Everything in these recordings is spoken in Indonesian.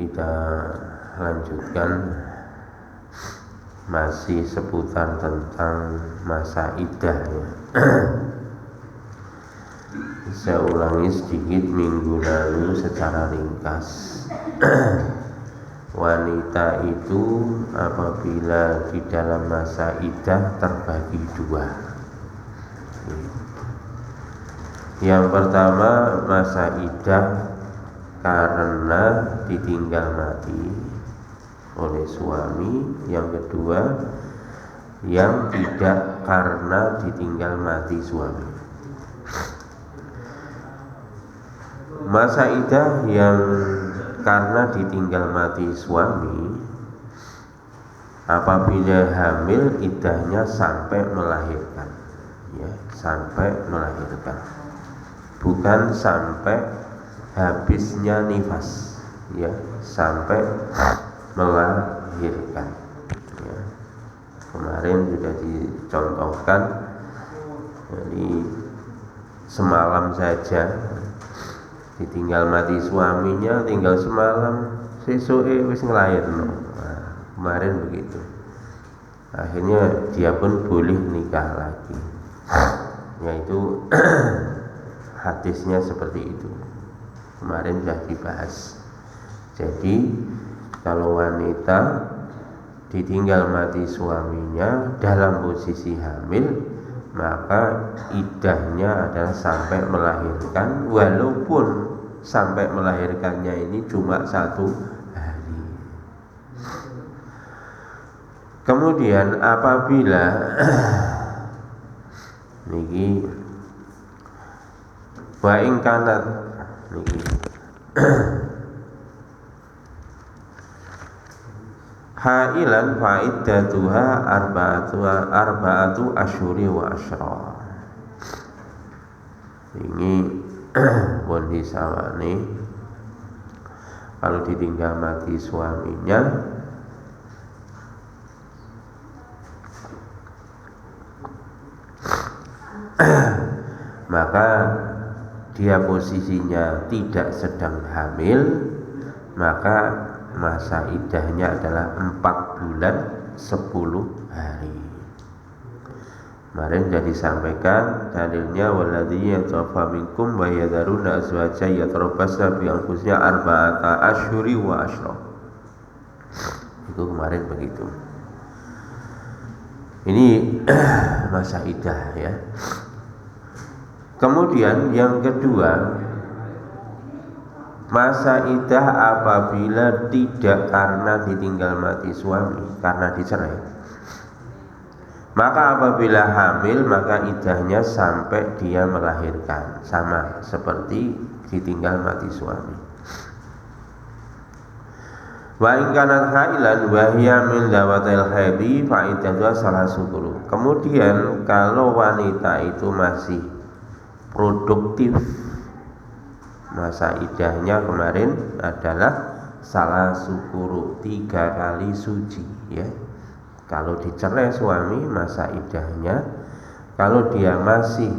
kita lanjutkan masih seputar tentang masa iddah ya. Saya ulangi sedikit minggu lalu secara ringkas. Wanita itu apabila di dalam masa iddah terbagi dua. Yang pertama masa iddah karena ditinggal mati oleh suami. Yang kedua yang tidak karena ditinggal mati suami. Masa iddah yang karena ditinggal mati suami, apabila hamil iddahnya sampai melahirkan ya, sampai melahirkan, bukan sampai habisnya nifas ya, sampai melahirkan ya. Kemarin sudah dicontohkan, jadi semalam saja ditinggal mati suaminya, tinggal semalam, sesuke wis nglairno. Nah, kemarin begitu. Akhirnya dia pun boleh nikah lagi. Yaitu hadisnya seperti itu. Kemarin sudah dibahas. Jadi kalau wanita ditinggal mati suaminya dalam posisi hamil, maka iddahnya adalah sampai melahirkan, walaupun sampai melahirkannya ini cuma 1 hari. Kemudian apabila niki wa ing kanat niki hailan fa iddatuha arba'atu asyuri wa asyra. Ini bondi sawane kalau ditinggal mati suaminya maka dia posisinya tidak sedang hamil, maka masa iddahnya adalah 4 bulan 10 hari. Kemarin sudah disampaikan dalilnya waladzi yatawafa minkum wa yadharuna azwaja yatarabbasna bi anfusihim arba'ata asyhuri wa asyra. Itu kemarin begitu. Ini masa iddah ya. Kemudian yang kedua, masa iddah apabila tidak karena ditinggal mati suami, karena dicerai. Maka apabila hamil, maka iddahnya sampai dia melahirkan, sama seperti ditinggal mati suami. Wa in kanat hailan wa hiya min dawatil haidhi fa iddatuha salasu quru. Kemudian kalau wanita itu masih produktif, masa iddahnya kemarin adalah salasu quru, 3 kali suci ya. Kalau dicerai suami, masa iddahnya kalau dia masih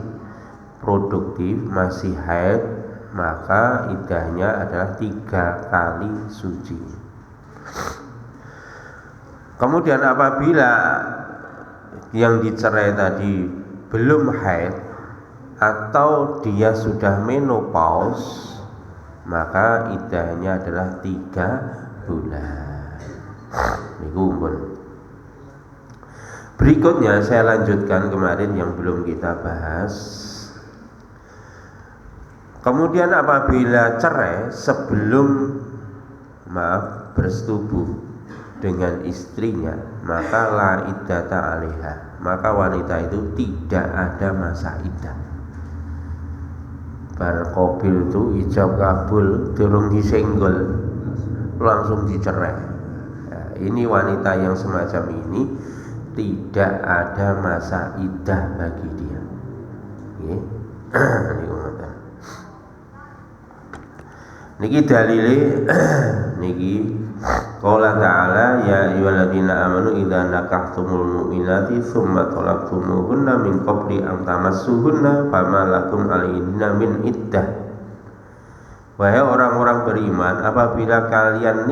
produktif, masih haid, maka iddahnya adalah 3 kali suci. Kemudian apabila yang dicerai tadi belum haid atau dia sudah menopause, maka iddahnya adalah 3 bulan. Niku pun. Berikutnya saya lanjutkan kemarin yang belum kita bahas. Kemudian apabila cerai sebelum bersetubuh dengan istrinya, maka la iddata 'alaiha, maka wanita itu tidak ada masa iddah. Bar qabil itu ijab kabul durung disenggol langsung dicerai. Nah, ini wanita yang semacam ini tidak ada masa iddah bagi dia. Niki dalile niki qala ta'ala ya ayyuhalladzina amanu idza nakahtumul mu'minati tsumma talaqtumuhunna min qabli an tamassuhunna fama lakum alaihinna min iddah Wahai orang-orang beriman, apabila kalian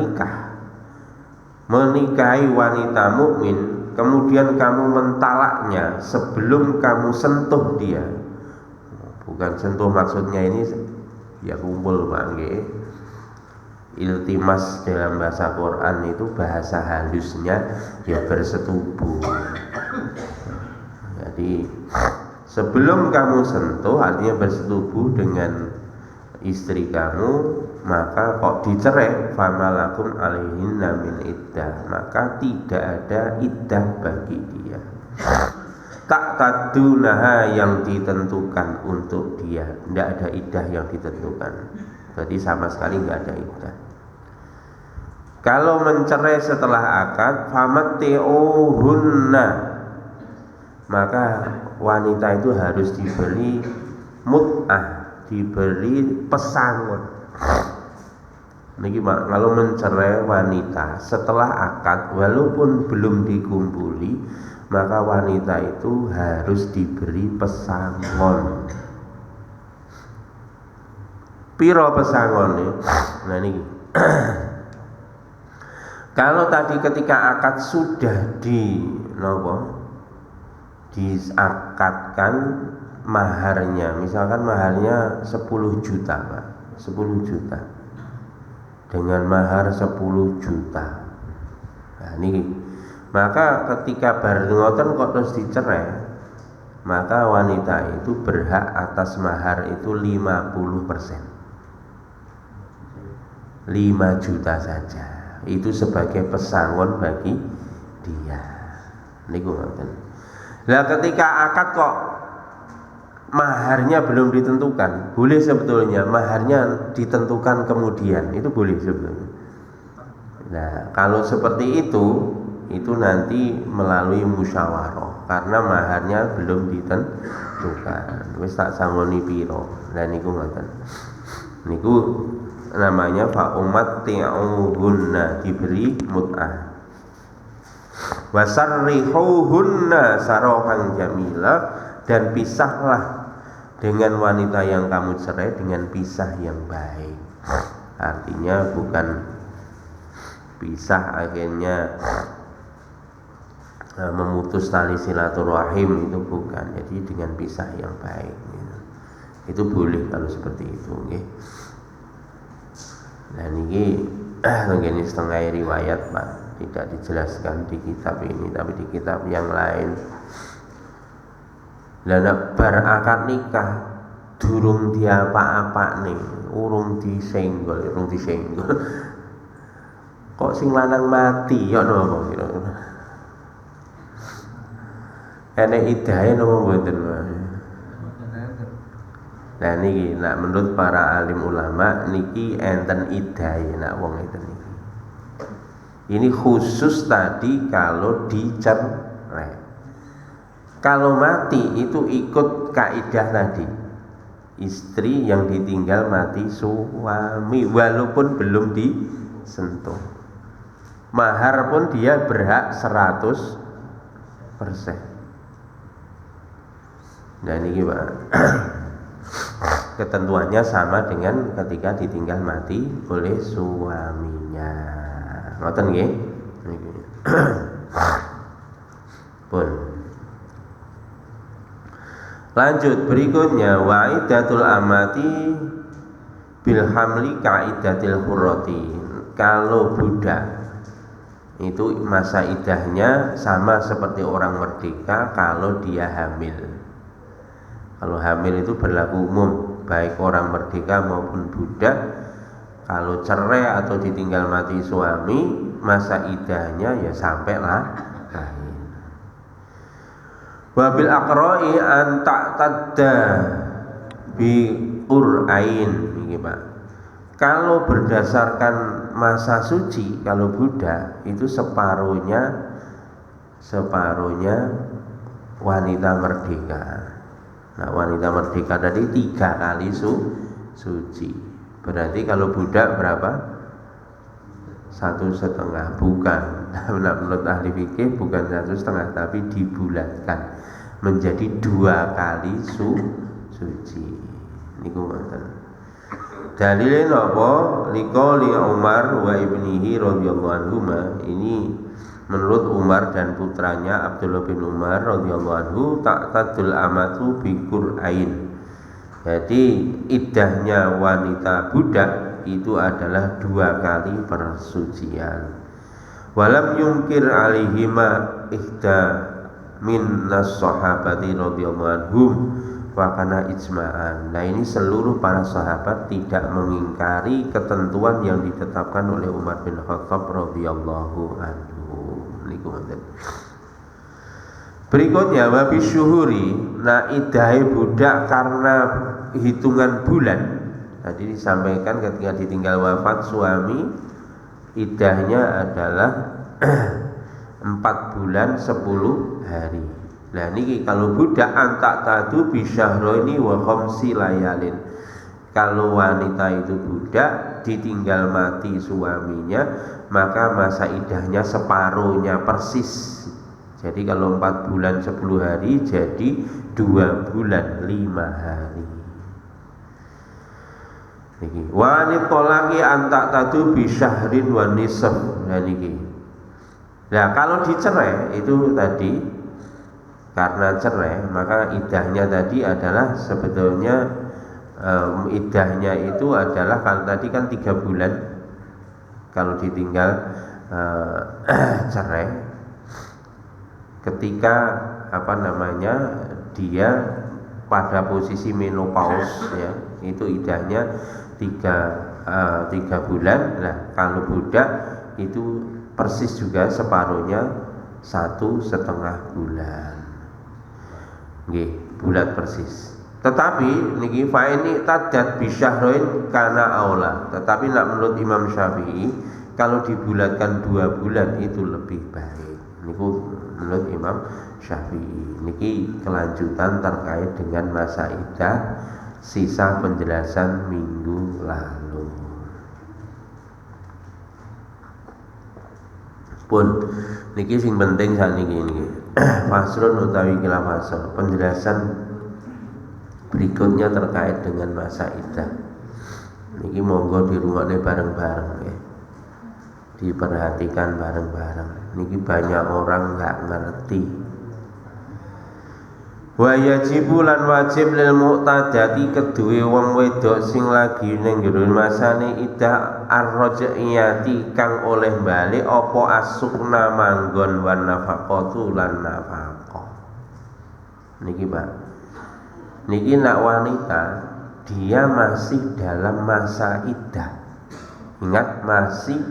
menikahi wanita mukmin, kemudian kamu mentalaknya sebelum kamu sentuh dia. Bukan sentuh maksudnya ini ya kumpul bangke. Iltimas dalam bahasa Quran itu bahasa halusnya ya bersetubuh. Jadi sebelum kamu sentuh artinya bersetubuh dengan istri kamu, maka kok dicerai, famalakum alaihinna min iddah, maka tidak ada iddah bagi dia. Tak tadunaha yang ditentukan untuk dia, tidak ada iddah yang ditentukan, berarti sama sekali nggak ada iddah. Kalau mencerai setelah akad, famatti'uhunna, maka wanita itu harus diberi mut'ah, diberi pesangon. Niki kalau mencerai wanita setelah akad walaupun belum dikumpuli, maka wanita itu harus diberi pesangon. Piro pesangone? Nah niki. Kalau tadi ketika akad sudah diakadkan maharnya, misalkan maharnya 10 juta Pak, 10 juta dengan mahar 10 juta. Nah ini, maka ketika bar ngoten kok terus dicerai, maka wanita itu berhak atas mahar itu 50%, 5 juta saja. Itu sebagai pesangon bagi dia. Niku ngoten. Nah ketika akad kok maharnya belum ditentukan, boleh sebetulnya maharnya ditentukan kemudian, itu boleh sebetulnya. Nah kalau seperti itu nanti melalui musyawarah, karena maharnya belum ditentukan. Wis tak sangoni piro. Lah niku ngoten. Niku namanya fa umatti'uhunna, diberi mut'ah. Wasarrihuhunna sarahan jamila, dan pisahlah dengan wanita yang kamu cerai dengan pisah yang baik. Artinya bukan pisah akhirnya memutus tali silaturahim, itu bukan. Jadi dengan pisah yang baik gitu. Itu boleh kalau seperti itu nggih. Nah ini begini setengah riwayat Pak, tidak dijelaskan di kitab ini, tapi di kitab yang lain. Dan bar akad nikah durung diapa-apa nih, urung disenggol. Kok sing lanang mati ya napa kira-kira? Enek idahe napa mboten Pak? Nah niki menurut para alim ulama niki enten idahe nak wong ngeten niki. Ini khusus tadi kalau dicerai. Kalau mati itu ikut kaidah tadi. Istri yang ditinggal mati suami walaupun belum disentuh. Mahar pun dia berhak 100%. Nah niki Pak. Ketentuannya sama dengan ketika ditinggal mati oleh suaminya. Ngoten nggih? Niki. Pun. Lanjut berikutnya, waidatul amati bil hamli kaidatil hurrati. Kalau budak itu masa idahnya sama seperti orang merdeka kalau dia hamil. Kalau hamil itu berlaku umum, baik orang merdeka maupun budak. Kalau cerai atau ditinggal mati suami, masa idahnya ya sampai lahir. Wabil aqra'i an ta'tadda bi qur'ain iki Pak. Kalau berdasarkan masa suci, kalau budak itu separuhnya wanita merdeka. Nah wanita merdeka tadi 3 kali suci. Berarti kalau budak berapa? 1,5. Bukan. Menurut ahli fikih bukan 1,5, tapi dibulatkan menjadi 2 kali suci. Niku ngoten. Dalile napa? Liqauli Umar wa ibnihi radhiyallahu anhuma. Ini menurut Umar dan putranya Abdullah bin Umar radhiyallahu anhu, ta'tadul amatu bi qur'ain. Jadi iddahnya wanita budak itu adalah 2 kali persucian. Walam yungkir alihima ihda min nas-sahabati radhiyallahu anhum wa kana ijma'an. Nah, ini seluruh para sahabat tidak mengingkari ketentuan yang ditetapkan oleh Umar bin Khattab radhiyallahu anhu. Niku ngoten. Berikutnya wabi syuhuri. Nah, iddahe budak karena hitungan bulan. Tadi disampaikan ketika ditinggal wafat suami, iddahnya adalah 4 bulan 10 hari. Nah, niki kalau budak antak tadu bisyahroini wa khamsi layalin. Kalau wanita itu budak ditinggal mati suaminya, maka masa iddahnya separuhnya persis. Jadi kalau 4 bulan 10 hari jadi 2 bulan 5 hari. Niki wanita lagi antak tadu bisyahrin wa nisf. Nah, niki. Nah, kalau dicerai itu tadi karena cerai, maka iddahnya tadi adalah sebetulnya iddahnya itu adalah kalau tadi kan 3 bulan kalau ditinggal cerai. Ketika dia pada posisi menopause, ya, itu iddahnya 3 bulan. Nah, kalau budak itu persis juga separuhnya 1,5 bulan. Nggih, bulat persis. Tetapi niki fa ini tadat bisyahroin kana aula. Tetapi menurut Imam Syafi'i, kalau dibulatkan 2 bulan itu lebih baik. Niku menurut Imam Syafi'i. Niki kelanjutan terkait dengan masa iddah, sisa penjelasan minggu lalu. Pun niki sing penting saniki niki. Fasrun utawi kila fasal, penjelasan berikutnya terkait dengan masa iddah. Niki monggo dirungokne bareng-bareng ya. Diperhatikan bareng-bareng. Niki banyak orang nggak ngerti. Wa yajibu lan wajib lil muqtadati keduwe wong wedok sing lagi ning jero masane iddah ar-raj'iyati kang oleh bali apa asukna manggon wan nafaqatu lan nafaqah. Niki Pak. Niki nak wanita dia masih dalam masa iddah. Ingat, masih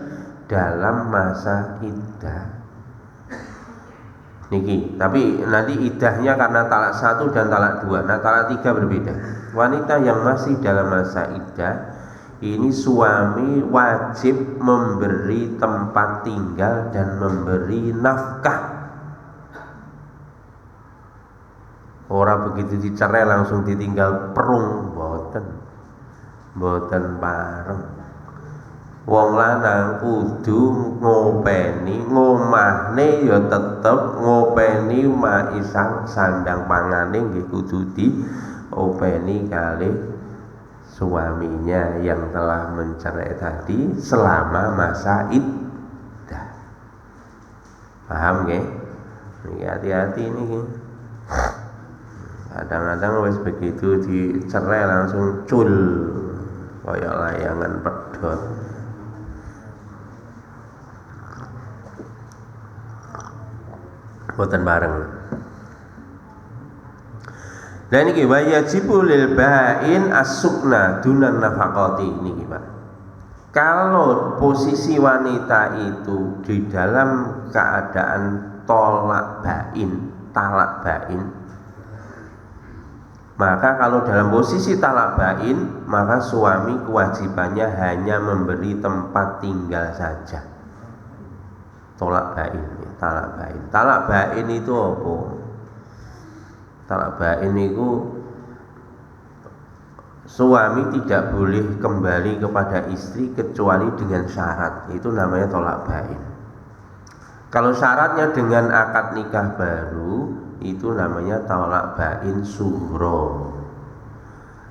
dalam masa iddah. Niki, tapi nanti iddahnya karena talak 1 dan talak 2. Nah, talak 3 berbeda. Wanita yang masih dalam masa iddah, ini suami wajib memberi tempat tinggal dan memberi nafkah. Orang begitu dicerai langsung ditinggal perung, boten pareng. Wong lanang kudu ngopeni, ngomahne ya tetep ngopeni maisang sandang pangane nggih kudu diopeni kali suaminya yang telah mencerai tadi selama masa iddah. Paham nggih? Niki hati-hati niki. Kadang-kadang wis begitu dicerai langsung cul kaya layangan pedhot. Boten bareng. Dan ini wajibu lil ba'in as-sukna dunan nafaqati niki Pak. Kalau posisi wanita itu di dalam keadaan talak bain, maka kalau dalam posisi talak bain, maka suami kewajibannya hanya memberi tempat tinggal saja. Talak bain itu apa? Talak bain itu suami tidak boleh kembali kepada istri kecuali dengan syarat. Itu namanya talak bain. Kalau syaratnya dengan akad nikah baru, itu namanya talak bain sughra.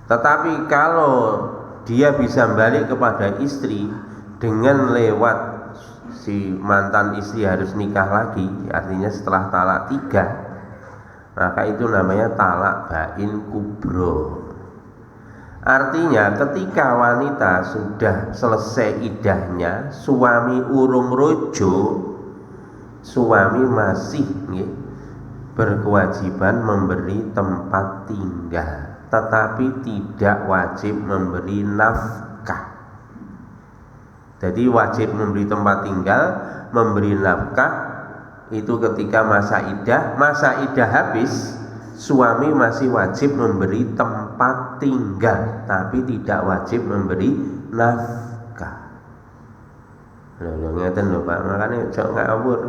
Tetapi kalau dia bisa balik kepada istri dengan lewat si mantan istri harus nikah lagi, artinya setelah talak 3, maka itu namanya talak bain kubro. Artinya ketika wanita sudah selesai idahnya, suami urung rojo, suami masih berkewajiban memberi tempat tinggal, tetapi tidak wajib memberi nafkah. Jadi wajib memberi tempat tinggal, memberi nafkah itu ketika masa idah habis, suami masih wajib memberi tempat tinggal, tapi tidak wajib memberi nafkah. Loh ngeten lho Pak, makanya jok ngawur.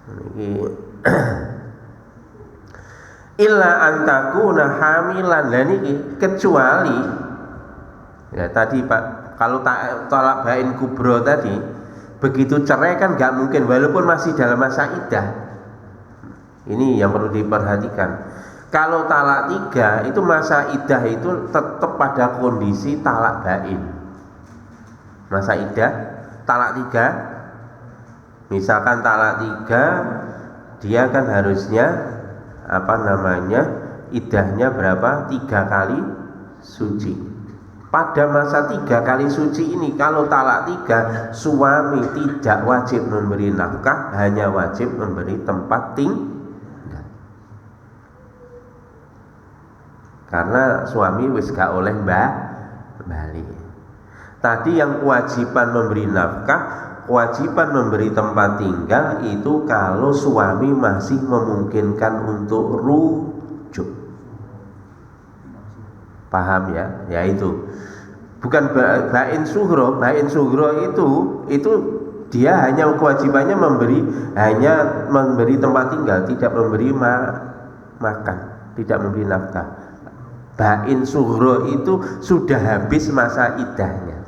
Niki illa antakuna hamilan, dan niki kecuali ya tadi Pak, kalau talak bain kubro tadi begitu cerai kan nggak mungkin walaupun masih dalam masa iddah. Ini yang perlu diperhatikan. Kalau talak 3 itu masa iddah itu tetap pada kondisi talak bain. Masa iddah talak 3, misalkan talak 3, dia kan harusnya iddahnya berapa? 3 kali suci. Pada masa 3 kali suci ini, kalau talak 3, suami tidak wajib memberi nafkah, hanya wajib memberi tempat tinggal. Karena suami wis gak oleh balik. Tadi yang kewajiban memberi nafkah, kewajiban memberi tempat tinggal itu kalau suami masih memungkinkan untuk rujuk. Paham ya? Ya itu. Bukan bain sughro. Bain sughro itu dia hanya kewajibannya hanya memberi tempat tinggal, tidak memberi makan, tidak memberi nafkah. Bain sughro itu sudah habis masa iddahnya.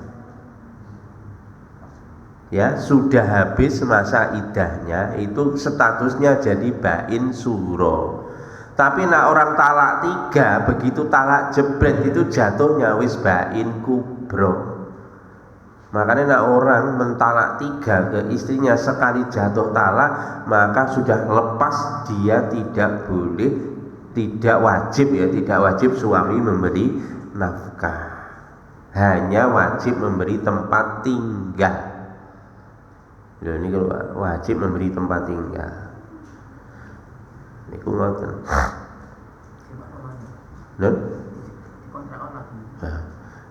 Ya, sudah habis masa iddahnya, itu statusnya jadi bain sughro. Tapi orang talak 3, begitu talak jebret itu jatuhnya wis bain kubro. Makanya orang mentalak 3 ke istrinya sekali jatuh talak, maka sudah lepas, dia tidak wajib suami memberi nafkah, hanya wajib memberi tempat tinggal. Ini kalau wajib memberi tempat tinggal. Niku ngoten.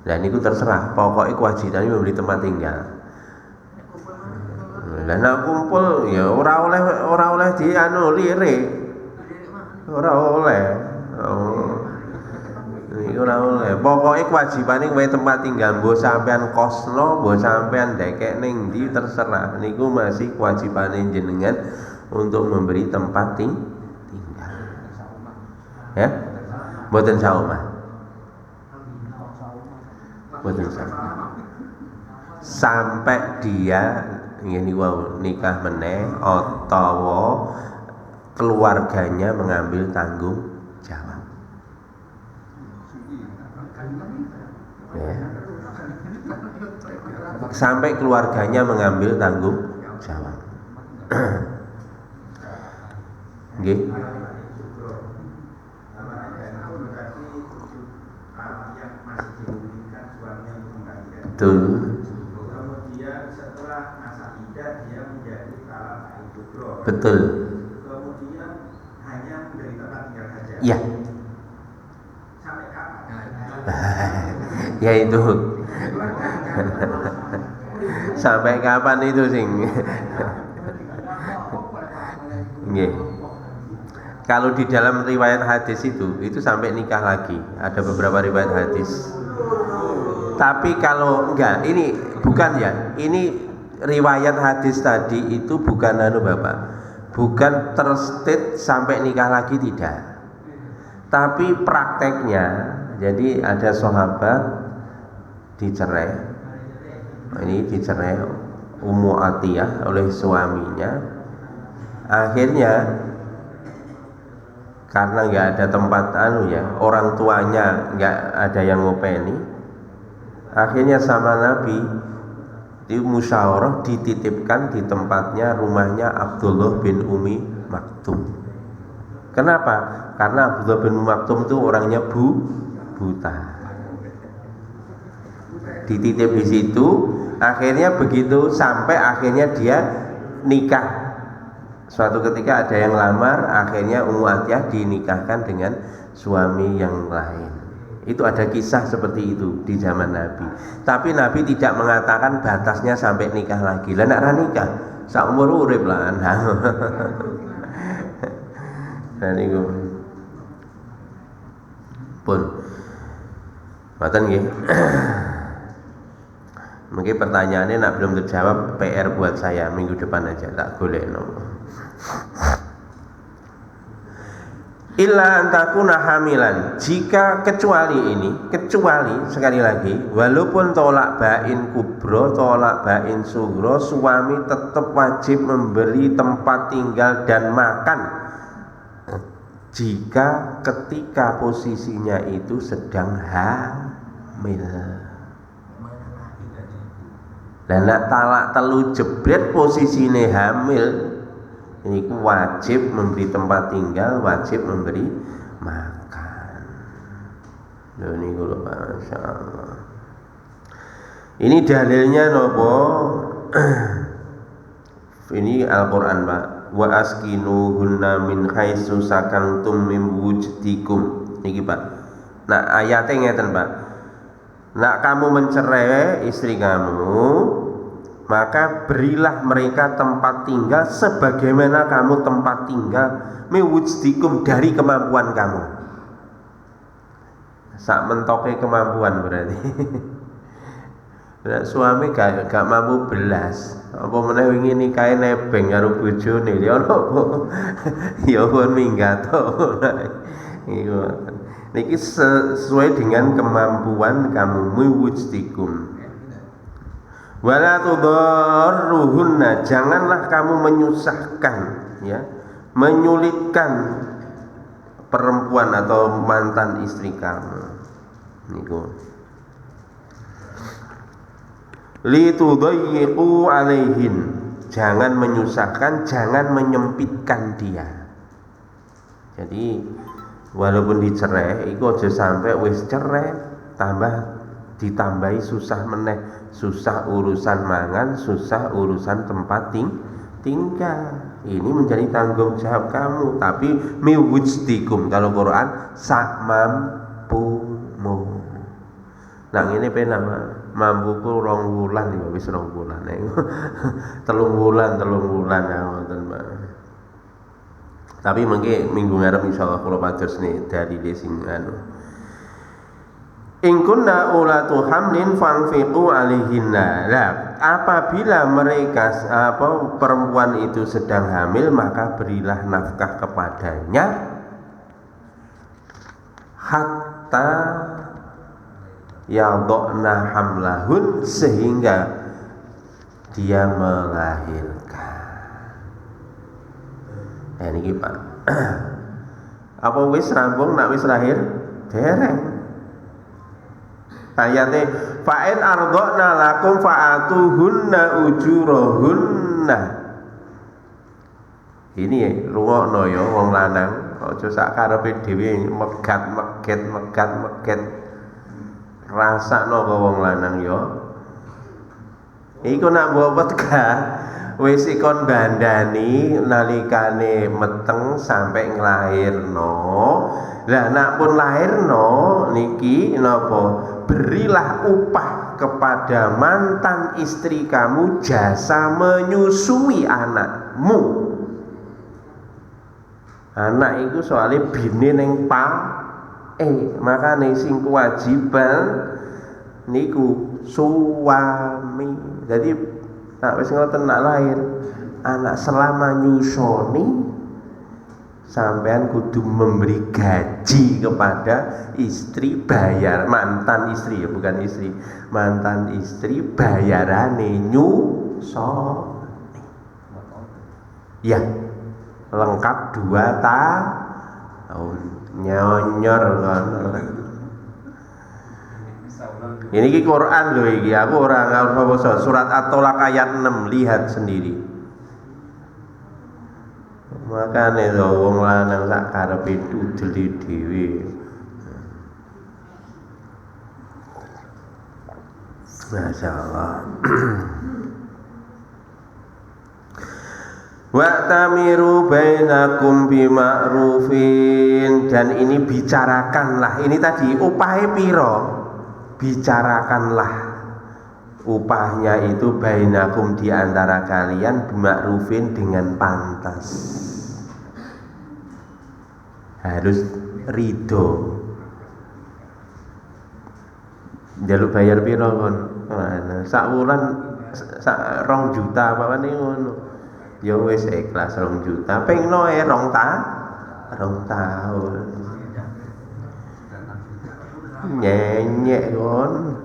Nah, niku terserah. Pokoknya kewajibannya memberi tempat tinggal. Lah nek kumpul ya ora oleh lirik. Ora oleh. Iki ora oleh. Pokoke kewajibane kowe tempat tinggal, mbok sampean kosno, mbok sampean ndekek ning ndi terserah. Niku masih kewajibane jenengan untuk memberi tempat tinggal. Ya? Mboten saomah. Mboten saomah. Sampai dia ngene wae nikah meneh utawa keluarganya mengambil tanggung jawab. Ya. Sampai keluarganya mengambil tanggung jawab. Nggih. Betul. Kemudian setelah masa iddah dia menjadi talak bain kubro. Betul. Kemudian hanya memberi tempat tinggal saja. Iya. Sampai kapan? Ya itu. Sampai kapan itu sing? Nggih. Kalau di dalam riwayat hadis itu sampai nikah lagi. Ada beberapa riwayat hadis. Tapi kalau enggak, ini bukan ya. Ini riwayat hadis tadi itu bukan Bapak. Bukan terstate sampai nikah lagi, tidak. Tapi prakteknya, jadi ada sahabat dicerai. Ini dicerai Ummu Atiyah oleh suaminya. Akhirnya karena nggak ada tempat orang tuanya nggak ada yang ngopeni, Akhirnya sama Nabi di musyawarah dititipkan di tempatnya rumahnya Abdullah bin Umi Maktum. Kenapa? Karena Abdullah bin Umi Maktum itu orangnya buta. Dititip di situ, akhirnya begitu sampai akhirnya dia nikah. Suatu ketika ada yang lamar, akhirnya Ummu Atiyah dinikahkan dengan suami yang lain. Itu ada kisah seperti itu di zaman Nabi. Tapi Nabi tidak mengatakan batasnya sampai nikah lagi. Lah nek ra nikah, sak umur urip lah. Dan itu pun ngoten nggih. Mungkin pertanyaannya nak belum terjawab, PR buat saya minggu depan aja tak golekno. Illa antakuna hamilan, jika kecuali sekali lagi, walaupun tolak bain kubro, tolak bain sugro, suami tetap wajib memberi tempat tinggal dan makan jika ketika posisinya itu sedang hamil. Dan nak talak telu jebret posisinya hamil, ini wajib memberi tempat tinggal, wajib memberi makan. Ini kalau Masya Allah. Ini dalilnya nopo? Ini Al-Quran Pak. Wa askinuhunna min haitsu sakantum min wujdikum. Niki Pak. Nah ayatnya ngeten Pak. Nak kamu mencerai istri kamu, maka berilah mereka tempat tinggal sebagaimana kamu tempat tinggal miwujdikum dari kemampuan kamu. Sak mentoke kemampuan berarti. Suami gak mampu belas, apa meneh wingi nikahe nebeng karo bojone ya ono. Ya pun minggat to. Iku. Niki sesuai dengan kemampuan kamu miwujdikum. Wala tudarruhunna, janganlah kamu menyusahkan, ya, menyulitkan perempuan atau mantan istri kamu. Niku. Litudayyiqu alaihin, jangan menyusahkan, jangan menyempitkan dia. Jadi walaupun dicerai, iku aja sampai wis cerai ditambahi susah meneh, susah urusan mangan, susah urusan tempat tinggal. Ini menjadi tanggung jawab kamu, tapi miwujdikum kalau Quran sak mampumu. Nah ini pena mampuku 2 wulan ya wis 2 wulan. 3 wulan ya ngoten Pak. Tapi mengke minggu ngarep insyaallah kula pados nih dari sing anu. In kunna ulatu hamlin fanfiqu alaihinna. Nah, apabila mereka perempuan itu sedang hamil, maka berilah nafkah kepadanya hatta yadhna hamlahun, sehingga dia melahirkan. Niki Pak. Apa wis rampung nak wis lahir? Dereng. Ayatnya fa'in ardhna lakum fa'atuhunna ujurahunna. Ini rungokno ya wong lanang, aja sak karepe dhewe megat. Rasakno kok wong lanang ya. Iku nak mbok gak wis ikon bandani nalikane meteng sampai nglairno. Lah nak pun lahirno niki napa? Berilah upah kepada mantan istri kamu jasa menyusui anakmu. Anak itu soalnya bini ning makane sing kewajiban niku suami. Jadi nak wis ngoten nak lahir anak selama nyusoni sampean kudu memberi gaji kepada istri, bayar mantan istri ya, bukan istri, mantan istri bayarane nyusoni. Ya, lengkap 2 tahun nyonyor kan. Ini ki Quran loh iki, aku ora ngarep surat At-Tolak ayat 6, lihat sendiri. Makane lho wong lanang sak karepe udel dhewe. Masyaallah. Wa'tamiru bainakum bima'rufin, dan ini bicarakanlah. Ini tadi upahnya piro? Bicarakanlah upahnya itu bainakum di antara kalian bima'rufin dengan pantas. Harus ridho. Njaluk bayar piro kon? Sak wulan sak 2 juta apa meneh ngono. Ya wis ikhlas 2 juta, pengno 2 tahun. Nyenyek kon.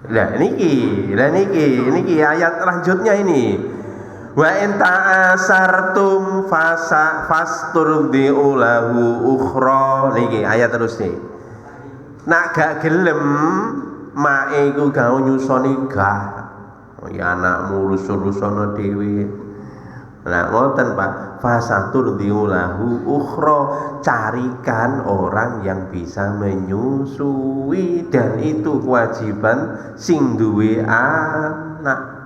Lah niki ayat lanjutnya ini. Wa in ta'asartum fasturdi'u lahu ukhra. Niki ayat terus nih. Nak gak gelem mae iku gak nyusoni gah. Ya anakmu rusul-rusono dhewe. Nah ngoten Pak, fasaturdi'u lahu ukhra, carikan orang yang bisa menyusui, dan itu kewajiban sing duwe anak.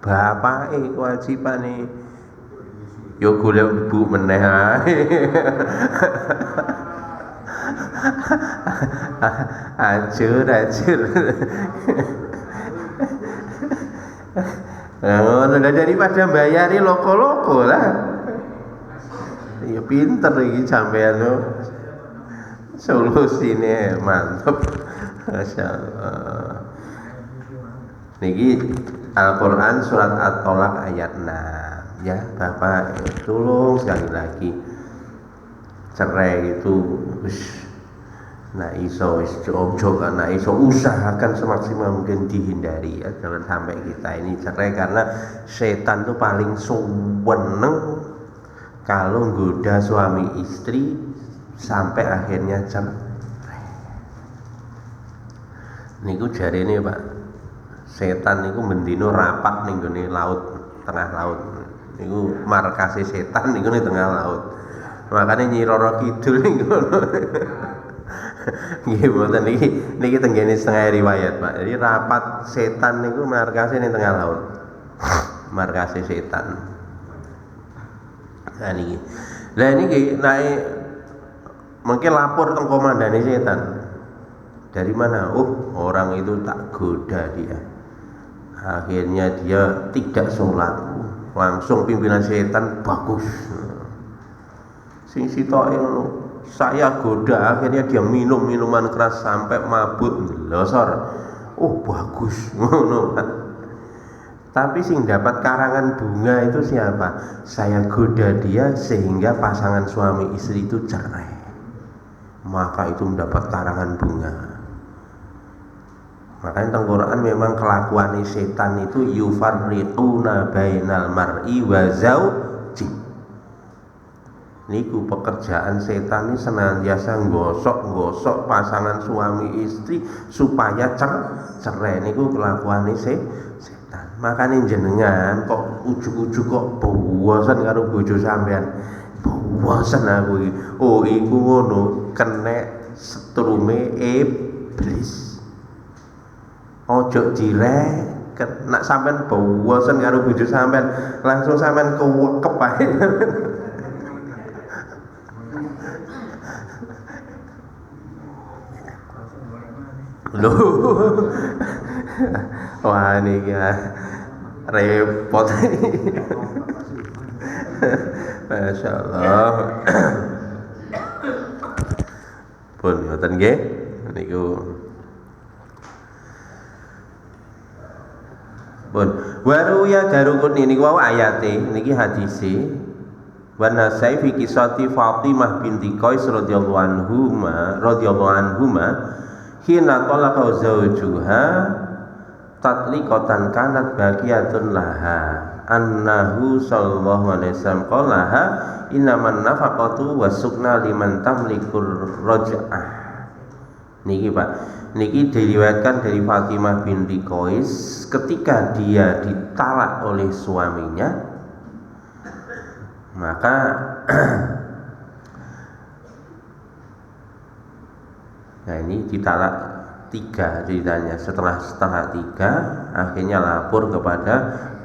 Bapake kewajibane yo golek ibu meneh ae. Ajur. Nah, daripada bayari loko-loko lah. Ya pinter iki sampean lo. Solusine mantep. Masyaallah. Niki Al-Quran surat At-Tolak ayat 6. Ya Bapak tolong sekali lagi, cerai itu usahakan semaksimal mungkin dihindari ya. Jangan sampai kita ini cerai, karena setan itu paling seneng kalau goda suami istri sampai akhirnya cerai. Niku jarene Pak, setan niku mendino rapat ning gone laut, tengah laut. Niku markase setan niku ning tengah laut. Makane Nyi Roro Kidul niku. Nggih mboten niki tenggene setengah riwayat, Pak. Jadi rapat setan niku markase ning tengah laut. Markase setan. Nah niki. Lah niki naik mungkin lapor teng komandane setan. Dari mana? Oh, orang itu tak goda dia. Akhirnya dia tidak sholat, langsung pimpinan setan bagus. Sing sitoke ngono, saya goda, akhirnya dia minum minuman keras sampai mabuk losor. Oh bagus, ngono. Tapi sing dapat karangan bunga itu siapa? Saya goda dia sehingga pasangan suami istri itu cerai, maka itu mendapat karangan bunga. Makanya teng Quran memang kelakuan setan itu yufarriquna bainal mar'i wa zauji. Niku pekerjaan setan ini senantiasa gosok pasangan suami istri supaya cerai. Niku kelakuan setan. Makanya jenengan kok ujug-ujug kok bosen karo bojo sampean. Bosen aku iki. Oh iku ngono, kena setrume iblis. Ojo jirek, nak sampean bosen karo bojo sampean, langsung sampean kewekep ae. Lho. Wah niki repot. Masyaallah. Pun ngoten nggih niku. Pun waru ya darukun ini wau ayate niki hadise wa nasai fi qissati Fatimah binti Qais radhiyallahu anhuma hina talaqa zawjuha tatliqatan kanat baqiyatun laha annahu sallallahu alaihi wasallam qalaha innaman nafaqatu wasukna liman tamlikur raj'ah. Niki Pak, niki diriwayatkan dari Fatimah binti Qais ketika dia ditalak oleh suaminya, maka nah ini ditalak 3 ceritanya. Setelah 3 akhirnya lapor kepada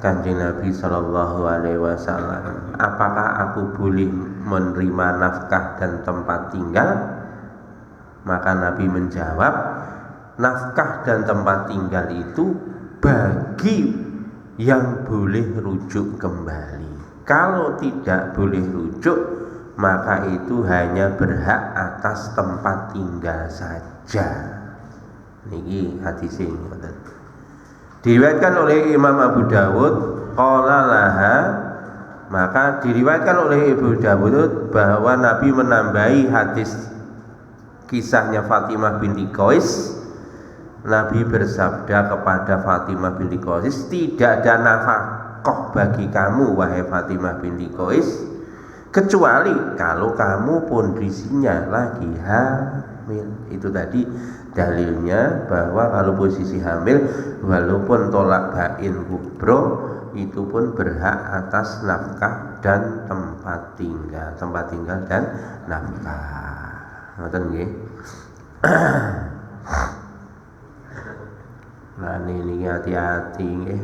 Kanjeng Nabi Shallallahu Alaihi Wasallam, apakah aku boleh menerima nafkah dan tempat tinggal? Maka Nabi menjawab, nafkah dan tempat tinggal itu bagi yang boleh rujuk kembali. Kalau tidak boleh rujuk, maka itu hanya berhak atas tempat tinggal saja. Niki hadis ini diriwayatkan oleh Imam Abu Dawud qala laha, maka diriwayatkan oleh Abu Dawud bahwa Nabi menambahi hadis kisahnya Fatimah binti Qais. Nabi bersabda kepada Fatimah binti Qais, tidak ada nafkah bagi kamu wahai Fatimah binti Qais kecuali kalau kamu kondisinya lagi hamil. Itu tadi dalilnya bahwa kalau posisi hamil walaupun tolak bain kubro itu pun berhak atas nafkah dan tempat tinggal dan nafkah. Ngoten nggih. Nah ini hati-hati nggih.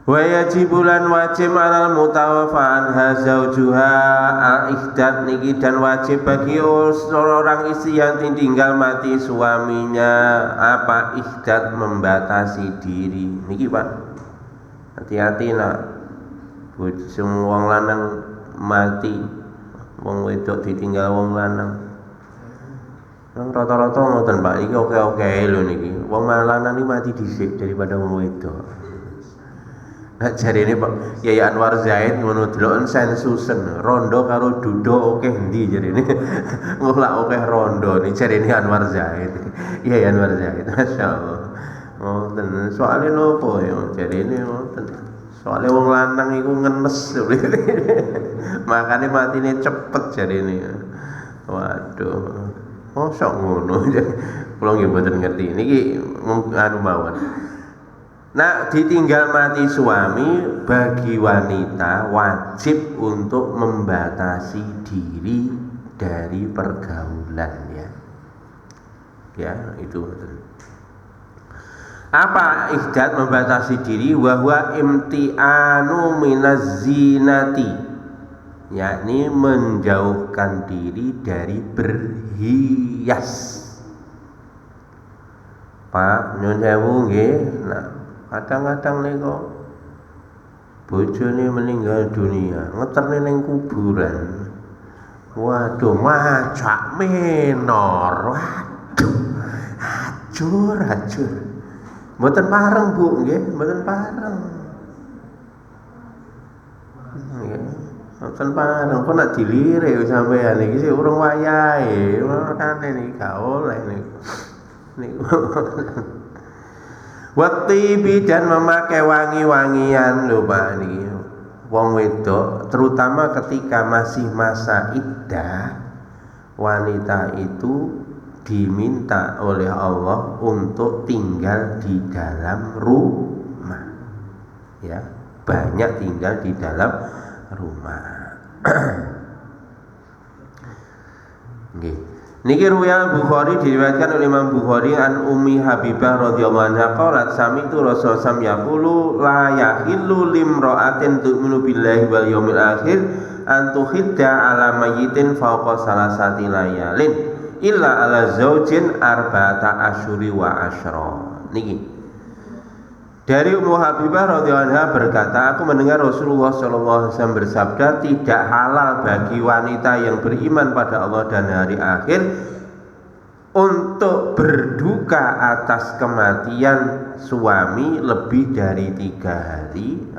Wa yajibulan wajib alal mutawaffa anha zaujuha al-ihdat, niki dan wajib bagi seorang istri yang ditinggal mati suaminya apa ihdat, membatasi diri. Niki Pak, hati-hati nak bojo wong lanang mati, wong wedok ditinggal wong lanang. Rata-rata ngoten Pak, iki oke-oke lho niki. Wong lanang iki mati dhisik daripada wong wedok. Nah, jari ini Pak Yai Anwar Zaid ngono deloken sensusen rondo karo dudo oke endi jari ini mulak oke rondo nih jari ini Anwar Zaid. Yai Anwar Zaid, masyaallah. Ngoten soalnya nopo ya jari ini ngoten. Soalnya wong lanang iku ngenes makane matine cepet jari ini. Waduh, mosok ngono. Kula nggih mboten ngerti niki anu mawon. Nah, ditinggal mati suami bagi wanita wajib untuk membatasi diri dari pergaulan ya. Ya, itu. Apa ihdat membatasi diri? Wahwa imti'anu minaz zinati, yakni menjauhkan diri dari berhias. Pak nyun sewu nggih. Nah, kadang-kadang nego bojone meninggal dunia ngeterne ning kuburan. Waduh, macak menor. Waduh, acur. Mboten pareng Bu nggih, mboten pareng. Nggih, mboten pareng. Kok nak dilirik sampean iki sik urung wayahe. Makane niki gak oleh niku. Watibi dan memakai wangi-wangian lho Pak niki. Wong wedok terutama ketika masih masa iddah, wanita itu diminta oleh Allah untuk tinggal di dalam rumah. Ya, banyak tinggal di dalam rumah. Nggih. Niki riwayat Bukhari diriwayatkan oleh Imam Bukhari an Ummi Habibah radhiyallahu anha qalat sami'tu Rasulullah sallallahu yaqulu la yahillu limra'atin tu'minu billahi wal yaumil akhir an tuhidda ala mayyitin fawqa salasati layalin illa ala zaujin arba'ata asyuri wa asyra. Niki dari Ummu Habibah radhiyallahu anha berkata, aku mendengar Rasulullah sallallahu alaihi wasallam bersabda, tidak halal bagi wanita yang beriman pada Allah dan hari akhir untuk berduka atas kematian suami lebih dari 3 hari.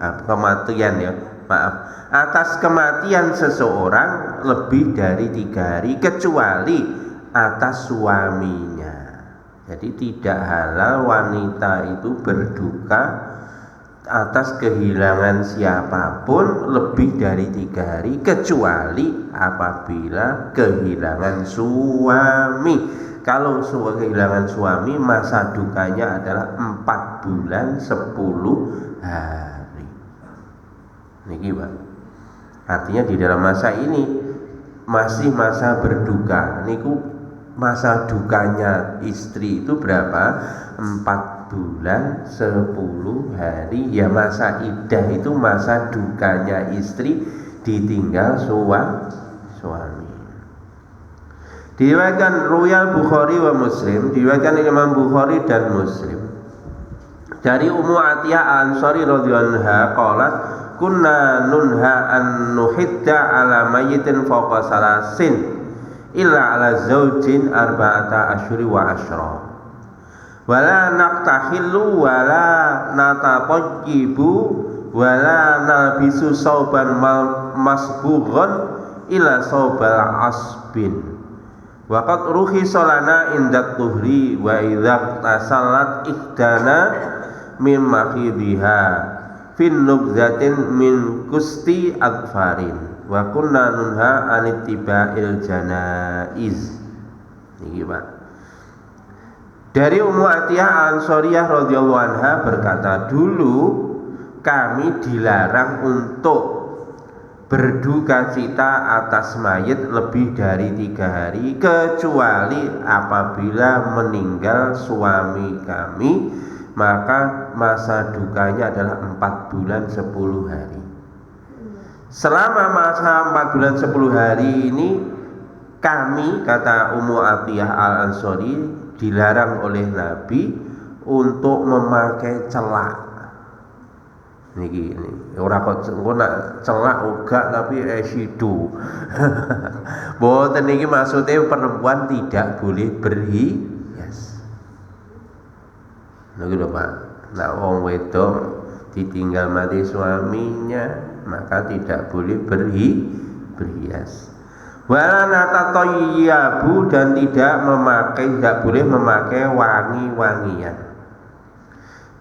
Atas kematian seseorang lebih dari 3 hari kecuali atas suaminya. Jadi tidak halal wanita itu berduka atas kehilangan siapapun lebih dari 3 hari kecuali apabila kehilangan suami. Kalau kehilangan suami masa dukanya adalah 4 bulan 10 hari. Niki Pak. Artinya di dalam masa ini masih masa berduka. Niku masa dukanya istri itu berapa? 4 bulan 10 hari. Ya masa iddah itu masa dukanya istri ditinggal suami. Diriwayatkan Ruwayat Bukhari wa Muslim, diriwayatkan Imam Bukhari dan Muslim dari Ummu Atiyah Al-Ansari radhiyallahu anha qalat kunna nunha an nuhidda ala mayyitin fawqa salasin illa ala zaujin arba'ata asyuri wa asyra wala naqtahillu wala nataqayyibu wala nalbisu sauban masbughan illa saubal asbin waqad rukhisa lana indat tuhri wa idza tasallat ihdana min makhidhiha fin nubzatin min kusti adfarin wa kunna nunha anittiba'il janaiz. Niki Pak. Dari Ummu Atiyah Ansariyah radhiyallahu anha berkata, dulu kami dilarang untuk berduka cita atas mayit lebih dari 3 hari kecuali apabila meninggal suami kami, maka masa dukanya adalah 4 bulan 10 hari. Selama masa 4 bulan 10 hari ini kami, kata Ummu Atiyah Al-Ansari, dilarang oleh Nabi untuk memakai celak. Niki ini ora kok engko nak celak uga tapi esidu. Boten niki maksudnya perempuan tidak boleh berhias. Niki lho Pak. Nak wong wedok ditinggal mati suaminya maka tidak boleh berhias. Wala natatoyyabu dan tidak boleh memakai wangi-wangian.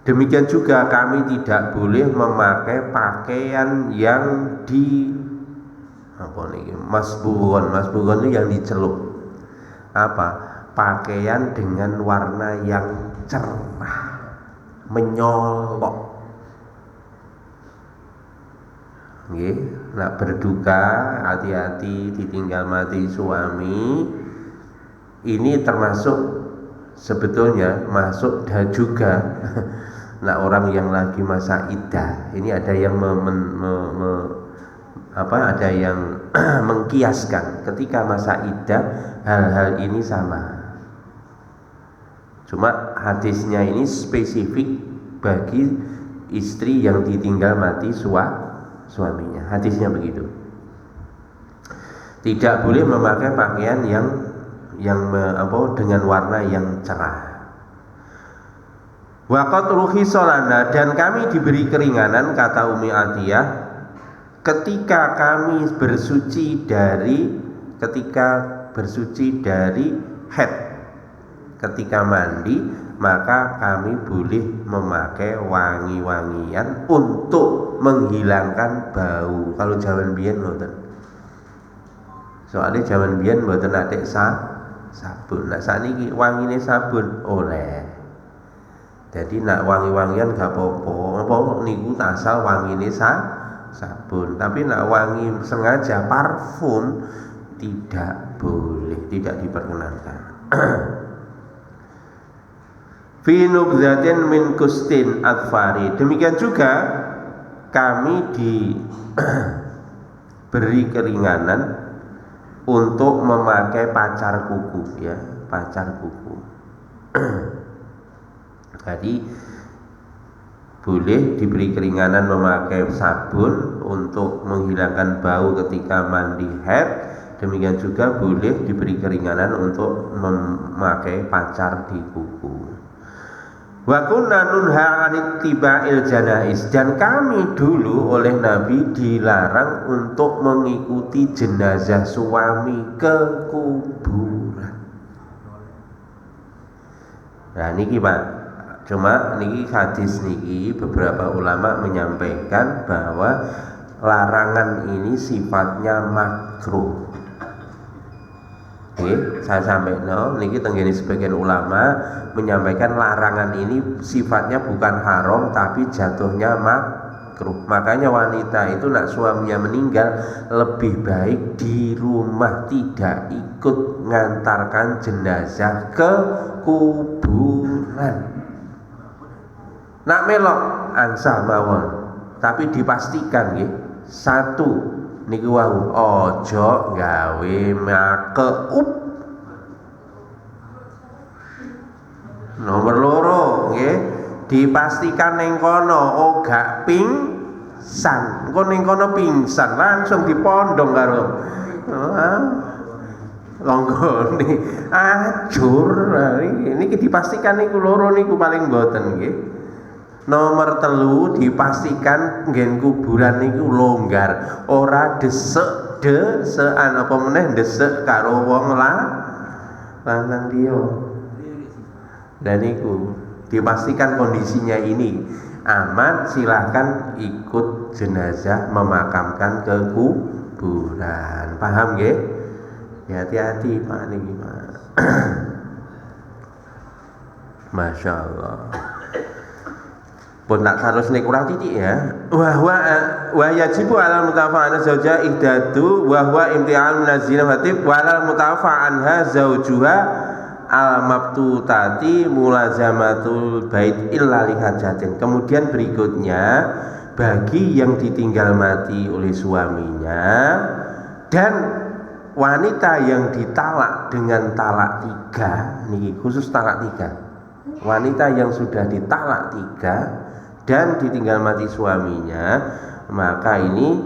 Demikian juga kami tidak boleh memakai pakaian yang di masbughon itu yang dicelup. Apa? Pakaian dengan warna yang cerah, menyolok. Nggih, nak berduka hati-hati ditinggal mati suami. Ini termasuk sebetulnya masuk dan juga nah orang yang lagi masa iddah ini ada yang ada yang mengkiaskan ketika masa iddah hal-hal ini sama. Cuma hadisnya ini spesifik bagi istri yang ditinggal mati suaminya. Hadisnya begitu. Tidak boleh memakai pakaian yang dengan warna yang cerah. Waqat rukhisa lana dan kami diberi keringanan, kata Ummi Atiyah, ketika kami bersuci dari haid, ketika mandi maka kami boleh memakai wangi-wangian untuk menghilangkan bau. Kalau zaman biyen mboten. Soalnya zaman biyen mboten atik sabun. Nah saniki wangine sabun oleh. Jadi nak wangi-wangian gak apa-apa niku asal wangine sabun. Tapi nak wangi sengaja parfum tidak boleh, tidak diperkenankan. Fi nubzatin min kustin adfari. Demikian juga kami diberi keringanan untuk memakai pacar kuku, ya, pacar kuku. Jadi boleh diberi keringanan memakai sabun untuk menghilangkan bau ketika mandi haid. Demikian juga boleh diberi keringanan untuk memakai pacar di kuku. Wa kunna nunha anittiba'il janais, dan kami dulu oleh Nabi dilarang untuk mengikuti jenazah suami ke kuburan. Nah niki Pak, Cuma niki hadis niki beberapa ulama menyampaikan bahwa larangan ini sifatnya makruh. Oke, saya sampaikan niki tenggene sebagian ulama menyampaikan larangan ini sifatnya bukan haram tapi jatuhnya makruh. Makanya wanita itu nak suaminya meninggal lebih baik di rumah, tidak ikut ngantarkan jenazah ke kuburan. Nak melok angsa mawon, tapi dipastikan nggih satu niku wau ojo gawe makeup. Nomor loro nggih dipastikan ning kono gak pingsan. Engko ning kono pingsan langsung dipondong karo longgone ajur. Niki dipastikan niku loro niku paling mboten nggih. Nomor telu dipastikan nggen kuburan niku longgar, ora desekan apa meneh desek karo wong lanang dia. Dan niku dipastikan kondisinya ini aman, silahkan ikut jenazah memakamkan ke kuburan. Paham nggih? Ya, hati-hati Pak niki Pak. Masya Allah. Pun tak harusnya kurang titik ya. Wa yajibu alal mutawaffa zauja ihdatu wa huwa imtihan minazina fatib wa alal mutawaffa anha zaujuha al mabtutati mulazamatul bait illa lihajatin. Kemudian berikutnya bagi yang ditinggal mati oleh suaminya dan wanita yang ditalak dengan talak 3, nih khusus talak 3. Wanita yang sudah ditalak 3 dan ditinggal mati suaminya, maka ini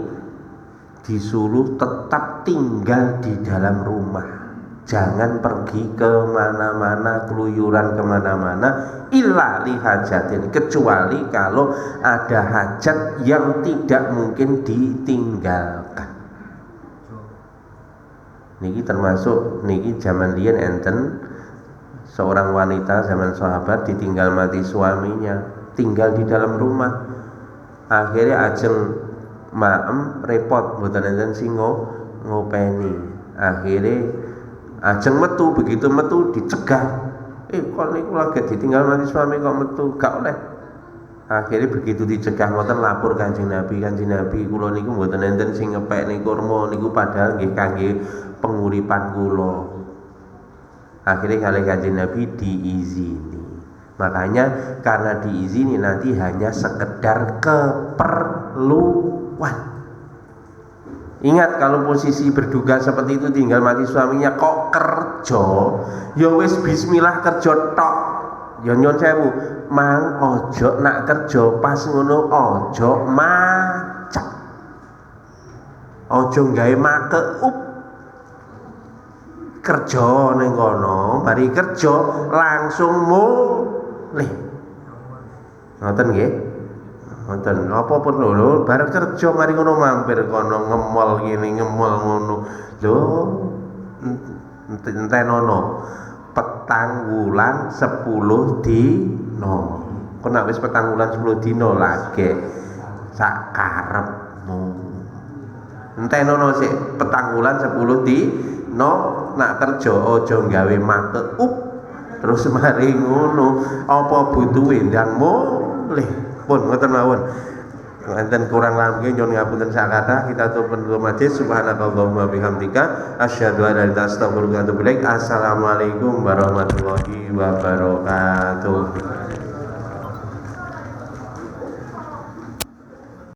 disuruh tetap tinggal di dalam rumah, jangan pergi kemana-mana, keluyuran kemana-mana, illa lihajatin, kecuali kalau ada hajat yang tidak mungkin ditinggalkan. Niki termasuk niki zaman riyen enten seorang wanita zaman sahabat ditinggal mati suaminya, tinggal di dalam rumah. Akhirnya ajeng maem repot mboten enten sing ngopeni. Akhirnya ajeng metu, begitu metu dicegah. Kok niku lagi ditinggal mati suami kok metu, gak oleh. Akhirnya begitu dicegah ngoten lapor Kanjeng Nabi, kula niku mboten enten sing ngepekne kurma niku padahal nggih kangge penguripan kula. Akhirnya kali Kanjeng Nabi diizini. Makanya karena diizini nanti hanya sekedar keperluan. Ingat kalau posisi berduka seperti itu tinggal mati suaminya kok kerja, ya wis bismillah kerja tok. Ya nyon sewu, mang ojo nak kerja pas ngono ojo macak. Ojo gawe makeup. Kerja ning kono, mari kerja langsung mulih. Ngoten nggih? Ngoten. Apa pun lho, bareng kerja mari ngono mampir kono ngemol kene, ngemol ngono. Lho, entenono petang wulan 10 dino. Kok nek wis petang wulan 10 dino lagi sak karepmu. Entenono sik petang wulan 10 dino nak kerja aja gawe makeup terus mari ngono apa butuhe ndang mulih pun ngoten mawon. Enten kurang lambe nyon ngapunten sakata kita tumpun ke majlis subhanakallahumma bihamdika asyhadu an la ilaha illa anta astaghfiruka wa atubu ilaik. Assalamualaikum warahmatullahi wabarakatuh.